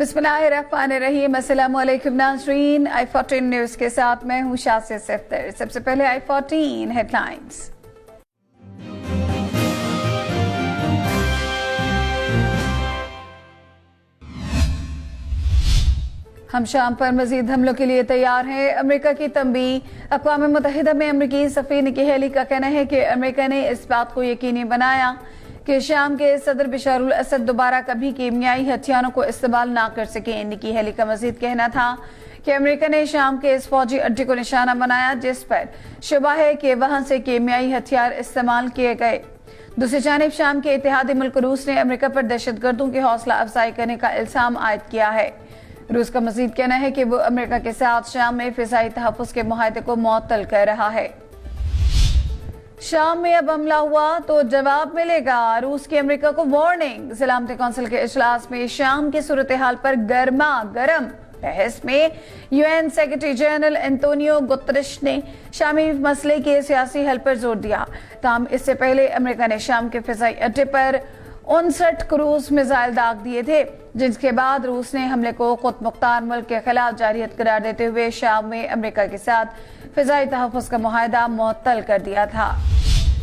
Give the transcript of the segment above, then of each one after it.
बिस्मिल्लाहिर्रहमानिर्रहीम। अस्सलाम वालेकुम नाज़रीन, i14 न्यूज़ के साथ मैं हूँ शासिया सिफ्तर। सबसे पहले i14 हेडलाइंस। हम शाम पर मजीद हमलों के लिए तैयार हैं। अमेरिका की तंबीह। अक़वाम मुत्तहिदा में अमरीकी सफ़ीर निकी हेली का कहना है कि अमेरिका ने इस बात को यकीनी बनाया कि शाम के सदर बशर असद दोबारा कभी कीमियाई हथियारों को इस्तेमाल ना कर सके। निकी हेली का मजीद कहना था कि अमेरिका ने शाम के इस फौजी अड्डे को निशाना बनाया जिस पर शुबा है कि वहां से कीमियाई हथियार इस्तेमाल किए गए। दूसरी जानिब शाम के इत्तेहादी मुल्क रूस ने अमेरिका पर दहशतगर्दों की हौसला अफजाई करने का इल्जाम आयद किया है। रूस का मजीद कहना है कि वो अमेरिका के साथ शाम में फिजाई तहफ़्फ़ुज़ के मुआहदे को मुअत्तल कर रहा है। शाम में अब हमला हुआ तो जवाब मिलेगा, रूस की अमेरिका को वार्निंग। सलामती कौंसिल के इजलास में शाम की सूरत हाल पर गर्मा गर्म बहस में UN secretary general Antonio Guterres ने शामी मसले के सियासी हल पर जोर दिया। ताहम इससे पहले अमेरिका ने शाम के फिजाई अड्डे पर 59 क्रूज मिसाइल दाग दिए थे, जिसके बाद रूस ने हमले को खुद मुख्तार मुल्क के खिलाफ जारियत करार देते हुए शाम में अमेरिका के साथ फिजाई तहफ़्फ़ुज़ का मुआहदा मुअत्तल कर दिया था।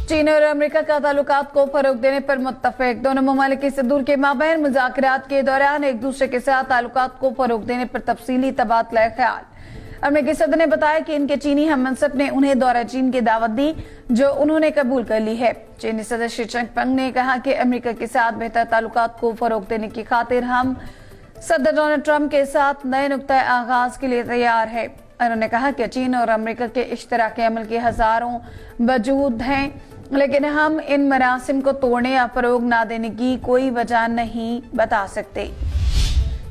चीन और अमेरिका का ताल्लुकात को फरोग देने पर मुत्तफिक। दोनों ममालिक की सदूर के माबैन मुज़ाकरात के दौरान एक दूसरे के साथ ताल्लुकात को फरोग देने पर तफसीली तबादला ख्याल। अमेरिकी सदर ने बताया कि इनके चीनी हम मनसब ने उन्हें दौरा चीन की दावत दी जो उन्होंने कबूल कर ली है। चीनी सदर शी चिनपिंग ने कहा कि अमेरिका के साथ बेहतर ताल्लुकात को फरोग देने की खातिर हम सदर डोनाल्ड ट्रंप के साथ नए नुक्ता आगाज के लिए तैयार है। उन्होंने कहा कि चीन और अमेरिका के इश्तराकी अमल के हजारों वजूद हैं, लेकिन हम इन मरासिम को तोड़ने या फरोग ना देने की कोई वजह नहीं बता सकते।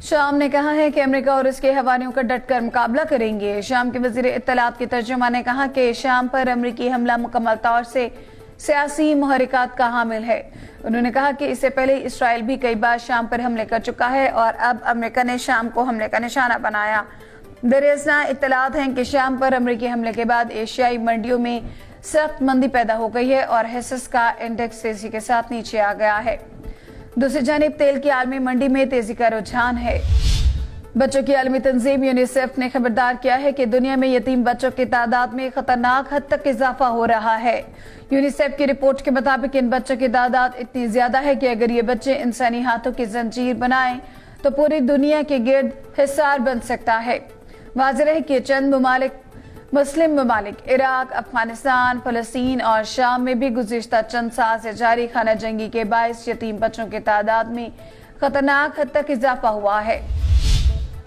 शाम ने कहा है कि अमेरिका और इसके हवारियों का डटकर मुकाबला करेंगे। शाम के वजीर इत्तलात की तर्जुमा ने कहा कि शाम पर अमेरिकी हमला मुकम्मल तौर से सियासी मुहरिकात का हामिल है। उन्होंने कहा कि इससे पहले इसराइल भी कई बार शाम पर हमले कर चुका है और अब अमेरिका ने शाम को हमले का निशाना बनाया। दरियासना इत्तलात हैं कि शाम पर अमेरिकी हमले के बाद एशियाई मंडियों में सख्त मंदी पैदा हो गई है और हिस्स का इंडेक्स तेजी के साथ नीचे आ गया है। दूसरी जानिब तेल की आलमी मंडी में तेजी का रुझान है। बच्चों की आलमी तंजीम यूनिसेफ ने खबरदार किया है कि दुनिया में यतीम बच्चों की तादाद में खतरनाक हद तक इजाफा हो रहा है। यूनिसेफ की रिपोर्ट के मुताबिक इन बच्चों की तादाद इतनी ज्यादा है कि अगर ये बच्चे इंसानी हाथों की जंजीर बनाएं तो पूरी दुनिया के गिर्द हिसार बन सकता है। वाज़ेह है कि चंद मुस्लिम ममालिक इराक, अफगानिस्तान, फलस्तीन और शाम में भी गुज़िश्ता चंद साल से जारी खाना जंगी के बायस यतीम बच्चों की तादाद में खतरनाक हद तक इजाफा हुआ है।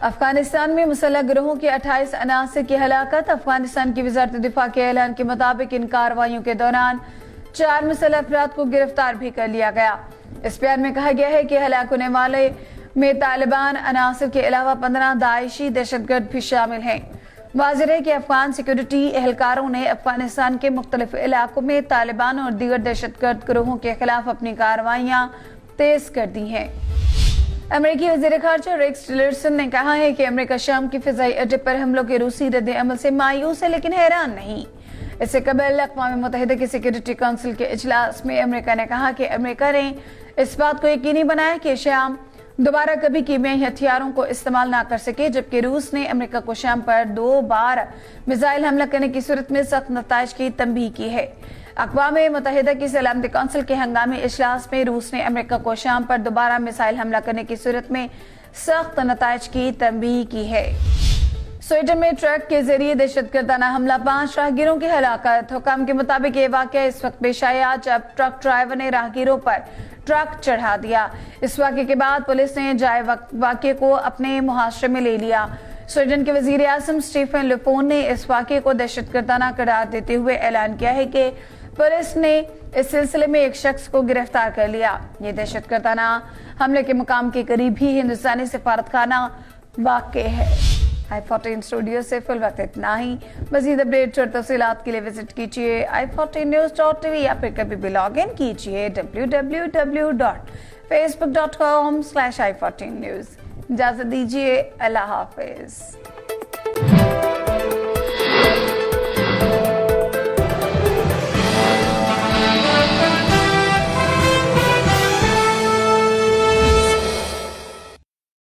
अफगानिस्तान में मुसल्लह गिरोहों के 28 अनासर की हलाकत। अफगानिस्तान की वज़ारत दिफा के ऐलान के मुताबिक इन कार्रवाइयों के दौरान 4 मुसल्लह अफराद को गिरफ्तार भी कर लिया गया। इस बयान में कहा गया है कि हलाक होने वाले में तालिबान अनासर के अलावा 15 दाइशी दहशतगर्द भी शामिल हैं। वाज़ेह है कि अफगान सिक्योरिटी एहलकारों ने अफगानिस्तान के मुख्तलिफ इलाकों में तालिबान और दीगर दहशतगर्द गिरोहों के खिलाफ अपनी कार्रवाइयां तेज कर दी हैं। अमेरिकी वज़ीर ख़ारजा रेक्स टिलरसन ने कहा है कि अमेरिका शाम की फिजाई अड्डे पर हमलों के रूसी रद्द अमल से मायूस है लेकिन हैरान नहीं। इससे कबल अक़वाम मुत्तहिदा की सिक्योरिटी काउंसिल के इजलास में अमेरिका ने कहा कि अमेरिका ने इस बात को यकीनी बनाया कि शाम दोबारा कभी कीमियाई हथियारों को इस्तेमाल ना कर सके, जबकि रूस ने अमेरिका को शाम पर 2 बार मिसाइल हमला करने की सूरत में सख्त नताइज की तंबीह की है। अक़वाम मुत्तहिदा की सलामती कौंसिल के हंगामी इजलास में रूस ने अमेरिका को शाम पर दोबारा मिसाइल हमला करने की सूरत में सख्त नताइज की तंबीह की है। स्वीडन में ट्रक के जरिए दहशतगर्दाना हमला, 5 राहगीरों की हलाकत। हुकाम के मुताबिक ये वाक़या इस वक्त पेश आया जब ट्रक ड्राइवर ने राहगीरों पर ट्रक चढ़ा दिया। इस वाक़े के बाद पुलिस ने जाए वाक़े को अपने मुहासरे में ले लिया। स्वीडन के वज़ीर आज़म स्टीफन लुफोन ने इस वाक़े को दहशतगर्दाना करार देते हुए ऐलान किया है कि पुलिस ने इस सिलसिले में एक शख्स को गिरफ्तार कर लिया। ये दहशतगर्दाना हमले के मुकाम के करीब ही हिंदुस्तानी सफारतखाना वाक़ है। i14 स्टूडियो से फिल वक्त इतना ही। मज़ीद अपडेट्स और तफसीलात के लिए विजिट कीजिए i14news.tv या फिर कभी भी लॉग इन कीजिए www.facebook.com/i14news। इजाज़त दीजिए, अल्लाह हाफिज।